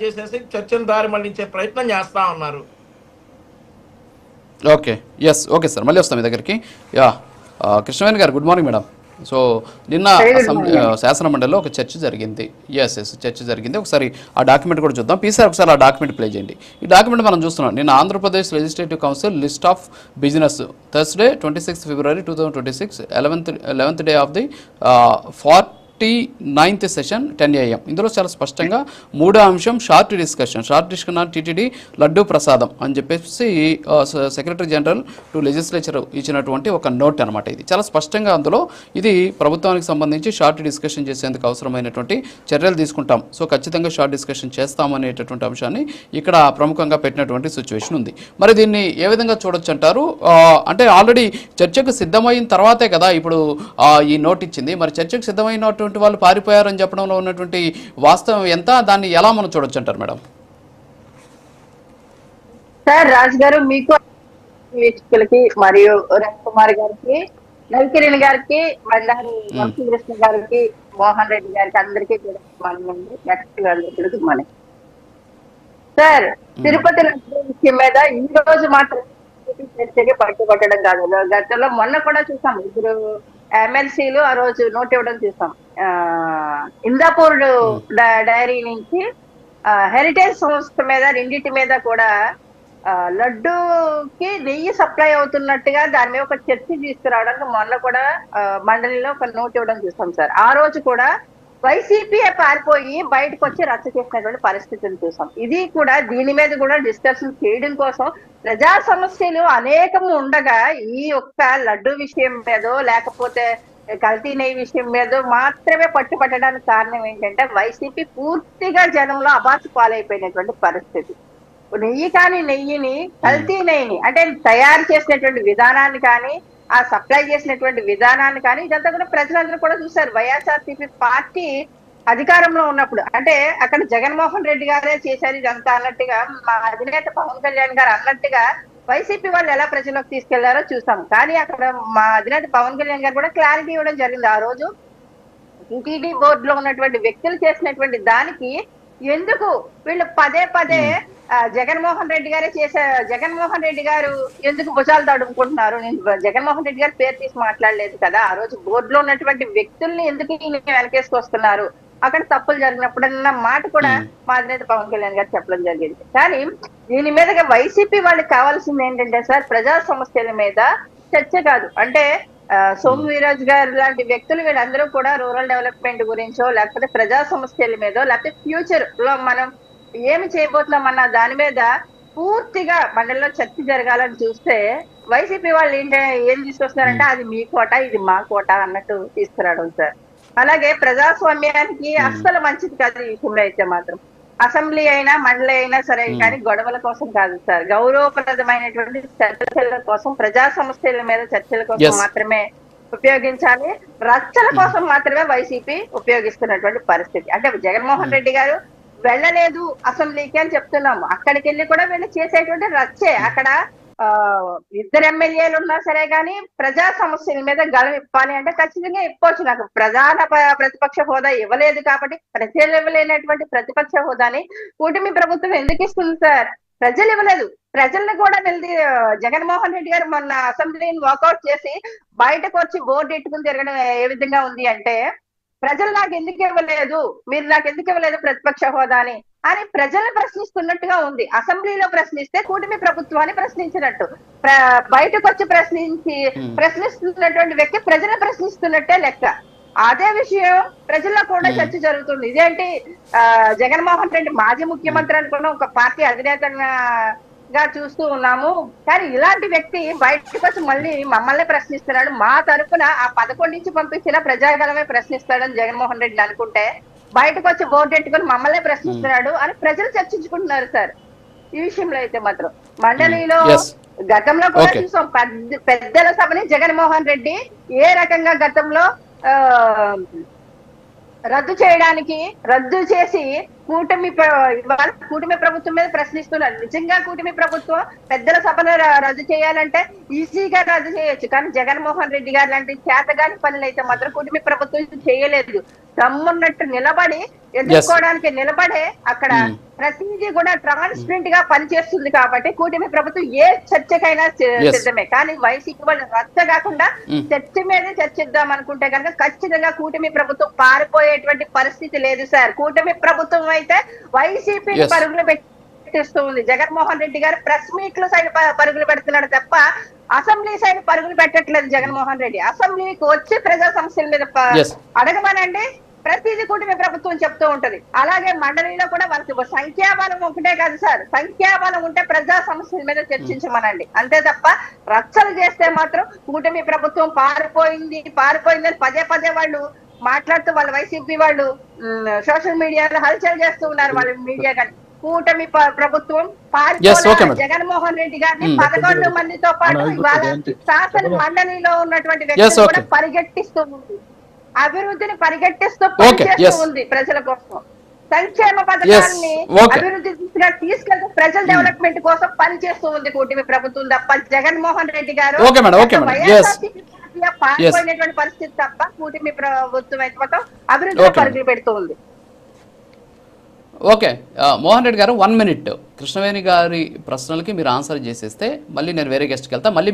చేసేసి చర్చను దారి మళ్లించే ప్రయత్నం చేస్తా ఉన్నారు. ఓకే, ఎస్, ఓకే సార్, మళ్ళీ వస్తాం మీ దగ్గరికి. యా, కృష్ణవేణి గారు గుడ్ మార్నింగ్ మేడం. సో నిన్న శాసన మండలిలో ఒక చర్చ జరిగింది. ఎస్, చర్చ జరిగింది. ఒకసారి ఆ డాక్యుమెంట్ కూడా చూద్దాం. పీసార్ ఒకసారి ఆ డాక్యుమెంట్ ప్లే చేయండి. ఈ డాక్యుమెంట్ మనం చూస్తున్నాం. నిన్న Andhra Pradesh legislative council list of business Thursday 26 February 2026 11th day of the 49th session 10 AM. ఇందులో చాలా స్పష్టంగా మూడో అంశం షార్ట్ డిస్కషన్ టీటీడీ లడ్డూ ప్రసాదం అని చెప్పేసి సెక్రటరీ జనరల్ టు లెజిస్లేచర్ ఇచ్చినటువంటి ఒక నోట్ అనమాట. ఇది చాలా స్పష్టంగా అందులో ఇది ప్రభుత్వానికి సంబంధించి షార్ట్ డిస్కషన్ చేసేందుకు అవసరమైనటువంటి చర్యలు తీసుకుంటాం, సో ఖచ్చితంగా షార్ట్ డిస్కషన్ చేస్తామనేటటువంటి అంశాన్ని ఇక్కడ ప్రముఖంగా పెట్టినటువంటి సిచ్యువేషన్ ఉంది. మరి దీన్ని ఏ విధంగా చూడొచ్చు అంటారు? అంటే ఆల్రెడీ చర్చకు సిద్ధమైన తర్వాతే కదా ఇప్పుడు ఈ నోట్ ఇచ్చింది. మరి చర్చకు సిద్ధమైనటువంటి వాళ్ళు పారిపోయారని చెప్పడంలో ఉన్నటువంటి వాస్తవం ఎంత, దాన్ని ఎలా మనం చూడొచ్చు అంటారు మేడం? సార్ రాజు గారు, మీకు వీక్షకులకి మరియు రవికుమార్ గారికి, నవికిరణ్ గారికి, బండారు వంశీకృష్ణ గారికి, మోహన్ రెడ్డి గారికి అందరికీ కూడా మనకి సార్ తిరుపతి విషయం మీద ఈ రోజు మాత్రం చర్చకి పట్టుబట్టడం కాదు. గతంలో మొన్న కూడా చూసాం, ఇద్దరు ఎమ్మెల్సీలు ఆ రోజు నోట్ ఇవ్వడం చూసాం. ఇందాపూర్ డైరీ నుంచి హెరిటేజ్ సంస్థ మీద రెండింటి మీద కూడా లడ్డూకి నెయ్యి సప్లై అవుతున్నట్టుగా దాని మీద ఒక చర్చ తీసుకురావడానికి మొన్న కూడా మండలిలో ఒక నోట్ ఇవ్వడం చూసాం సార్. ఆ రోజు కూడా వైసీపీ పారిపోయి బయటకు వచ్చి రచ్చ చేసినటువంటి పరిస్థితిని చూసాం. ఇది కూడా దీని మీద కూడా డిస్కషన్ చేయడం కోసం ప్రజా సమస్యలు అనేకము ఉండగా ఈ ఒక్క లడ్డు విషయం మీదో లేకపోతే కల్తీ నెయ్యి విషయం మీద మాత్రమే పట్టుబట్టడానికి కారణం ఏంటంటే వైసీపీ పూర్తిగా జనంలో అబాసు పాలైపోయినటువంటి పరిస్థితి. నెయ్యిని కల్తీ నెయ్యిని అంటే తయారు చేసినటువంటి విధానాన్ని కానీ ఆ సప్లై చేసినటువంటి విధానాన్ని కానీ ఇదంతా కూడా ప్రజలందరూ కూడా చూశారు. వైఎస్ఆర్సీపీ పార్టీ అధికారంలో ఉన్నప్పుడు అంటే అక్కడ జగన్మోహన్ రెడ్డి గారే చేశారు ఇదంతా అన్నట్టుగా, మా అధినేత పవన్ కళ్యాణ్ గారు అన్నట్టుగా వైసీపీ వాళ్ళు ఎలా ప్రజలకు తీసుకెళ్లారో చూసాం. కానీ అక్కడ మా అధినేత పవన్ కళ్యాణ్ గారు కూడా క్లారిటీ ఇవ్వడం జరిగింది. ఆ రోజు టీటీడీ బోర్డులో ఉన్నటువంటి వ్యక్తులు చేసినటువంటి దానికి ఎందుకు వీళ్ళు పదే జగన్మోహన్ రెడ్డి గారే జగన్మోహన్ రెడ్డి గారు ఎందుకు భుజాలు తడుముకుంటున్నారు? నేను జగన్మోహన్ రెడ్డి గారు పేరు తీసి మాట్లాడలేదు కదా. ఆ రోజు బోర్డులో ఉన్నటువంటి వ్యక్తుల్ని ఎందుకు వెనకేసుకొస్తున్నారు? అక్కడ తప్పులు జరిగినప్పుడన్న మాట కూడా మా అధినేత పవన్ కళ్యాణ్ గారు చెప్పడం జరిగింది. కానీ దీని మీదగా వైసీపీ వాళ్ళకి కావాల్సింది ఏంటంటే సార్, ప్రజా సమస్యల మీద చర్చ కాదు. అంటే సోము వీరాజు గారు లాంటి వ్యక్తులు వీళ్ళందరూ కూడా రూరల్ డెవలప్మెంట్ గురించో లేకపోతే ప్రజా సమస్యల మీదో లేకపోతే ఫ్యూచర్ లో మనం ఏమి చేయబోతున్నాం అన్న దాని మీద పూర్తిగా మండలిలో చర్చ జరగాలని చూస్తే వైసీపీ వాళ్ళు ఏం తీసుకొస్తున్నారంటే అది మీ కోట ఇది మా కోట అన్నట్టు తీసుకురావడం సార్. అలాగే ప్రజాస్వామ్యానికి అస్సలు మంచిది కాదు ఈ విషయంలో అయితే మాత్రం. అసెంబ్లీ అయినా మండలి అయినా సరే కానీ గొడవల కోసం కాదు సార్, గౌరవప్రదమైనటువంటి చర్చల కోసం ప్రజా సమస్యల మీద చర్చల కోసం మాత్రమే ఉపయోగించాలి. రచ్చల కోసం మాత్రమే వైసీపీ ఉపయోగిస్తున్నటువంటి పరిస్థితి. అంటే జగన్మోహన్ రెడ్డి గారు వెళ్ళలేదు అసెంబ్లీకి అని చెప్తున్నాము, అక్కడికి వెళ్ళి కూడా వీళ్ళు చేసేటువంటి రచ్చే. అక్కడ ఇద్దరు ఎమ్మెల్యేలు ఉన్నా సరే కానీ ప్రజా సమస్యల మీద గళం ఇప్పాలి అంటే ఖచ్చితంగా ఇప్పవచ్చు. నాకు ప్రధాన ప్రతిపక్ష హోదా ఇవ్వలేదు కాబట్టి ప్రజలు ఇవ్వలేనటువంటి ప్రతిపక్ష హోదాని కూటమి ప్రభుత్వం ఎందుకు ఇస్తుంది సార్? ప్రజలు ఇవ్వలేదు. ప్రజల్ని కూడా జగన్మోహన్ రెడ్డి గారు మొన్న అసెంబ్లీని వాకౌట్ చేసి బయటకు వచ్చి బోర్డు ఎట్టుకుని తిరగడం ఏ విధంగా ఉంది అంటే, ప్రజలు నాకు ఎందుకు ఇవ్వలేదు, మీరు నాకు ఎందుకు ఇవ్వలేదు ప్రతిపక్ష హోదాని అని ప్రజల్ని ప్రశ్నిస్తున్నట్టుగా ఉంది. అసెంబ్లీలో ప్రశ్నిస్తే కూటమి ప్రభుత్వాన్ని ప్రశ్నించినట్టు, బయటకు వచ్చి ప్రశ్నిస్తున్నటువంటి వ్యక్తి ప్రజలను ప్రశ్నిస్తున్నట్టే లెక్క. అదే విషయం ప్రజల్లో కూడా చర్చ జరుగుతుంది. ఇదేంటి జగన్మోహన్ రెడ్డి మాజీ ముఖ్యమంత్రి అనుకున్న ఒక పార్టీ అధినేతగా చూస్తూ ఉన్నాము, కానీ ఇలాంటి వ్యక్తి బయటకు వచ్చి మళ్ళీ మమ్మల్ని ప్రశ్నిస్తున్నాడు, మా తరఫున ఆ 11 నుంచి పంపించిన ప్రజాగణమే ప్రశ్నిస్తాడని జగన్మోహన్ రెడ్డి అనుకుంటే బయటకు వచ్చి బోర్డు ఎట్టుకుని మమ్మల్ని ప్రశ్నిస్తున్నాడు అని ప్రజలు చర్చించుకుంటున్నారు సార్. ఈ విషయంలో అయితే మాత్రం మండలిలో గతంలో కూడా చూసాం, పెద్దల సభని జగన్మోహన్ రెడ్డి ఏ రకంగా గతంలో రద్దు చేసి ఇవాళ కూటమి ప్రభుత్వం మీద ప్రశ్నిస్తున్నారు. నిజంగా కూటమి ప్రభుత్వం పెద్దల సభను రద్దు చేయాలంటే ఈజీగా రద్దు చేయొచ్చు, కానీ జగన్మోహన్ రెడ్డి గారు లాంటి చేతగాని పనులు అయితే మాత్రం కూటమి ప్రభుత్వం చేయలేదు. దమ్మున్నట్టు నిలబడి ఎదుర్కోవడానికి నిలబడే అక్కడ ప్రతిదీ కూడా ట్రాన్స్పరెంట్ గా పనిచేస్తుంది. కాబట్టి కూటమి ప్రభుత్వం ఏ చర్చకైనా సిద్ధమే. కానీ వైసీపీ వాళ్ళు రచ్చ కాకుండా చర్చ మీదే చర్చిద్దాం అనుకుంటే కనుక ఖచ్చితంగా కూటమి ప్రభుత్వం పారిపోయేటువంటి పరిస్థితి లేదు సార్. కూటమి ప్రభుత్వం అయితే వైసీపీ పరుగులు పెట్టిస్తూ ఉంది. జగన్మోహన్ రెడ్డి గారు ప్రెస్ మీట్లు సైడ్ పరుగులు పెడుతున్నాడు తప్ప అసెంబ్లీ సైడ్ పరుగులు పెట్టట్లేదు. జగన్మోహన్ రెడ్డి అసెంబ్లీకి వచ్చి ప్రజా సమస్యల మీద అడగమనండి, ప్రతిదీ కూటమి ప్రభుత్వం చెప్తూ ఉంటది. అలాగే మండలిలో కూడా వాళ్ళకి సంఖ్యాబలం ఒకటే కాదు సార్, సంఖ్యాబలం ఉంటే ప్రజా సమస్యల మీద చర్చించమనండి, అంతే తప్ప రచ్చలు చేస్తే మాత్రం కూటమి ప్రభుత్వం పారిపోయిందని పదే పదే వాళ్ళు మాట్లాడుతూ వాళ్ళ వైసీపీ వాళ్ళు సోషల్ మీడియాలో హల్చల్ చేస్తూ ఉన్నారు. వాళ్ళ మీడియా కానీ కూటమి ప్రభుత్వం పారిపోయిన జగన్మోహన్ రెడ్డి గారిని 11 మందితో పాటు ఇవాళ శాసన మండలిలో ఉన్నటువంటి వ్యక్తులు కూడా పరిగెట్టిస్తూ ఉంది. అభివృద్ధిని పరిగెట్టిస్తూ పనిచేస్తూ ఉంది. ప్రజల కోసం సంక్షేమ పథకాన్ని అభివృద్ధి తీసుకెళ్తూ ప్రజల డెవలప్మెంట్ కోసం పనిచేస్తూ ఉంది కూటమి ప్రభుత్వం తప్ప జగన్మోహన్ రెడ్డి గారు పారిపోయినటువంటి పరిస్థితి తప్ప కూటమి ప్రభుత్వం అయితే మొత్తం అభివృద్ధి పరుగులు పెడుతూ ఉంది. ఓకే మోహన్ రెడ్డి గారు 1 minute కృష్ణవేణి గారి ప్రశ్నలకి మీరు ఆన్సర్ చేసేస్తే మళ్ళీ నేను వేరే గెస్ట్కి వెళ్తా. మళ్ళీ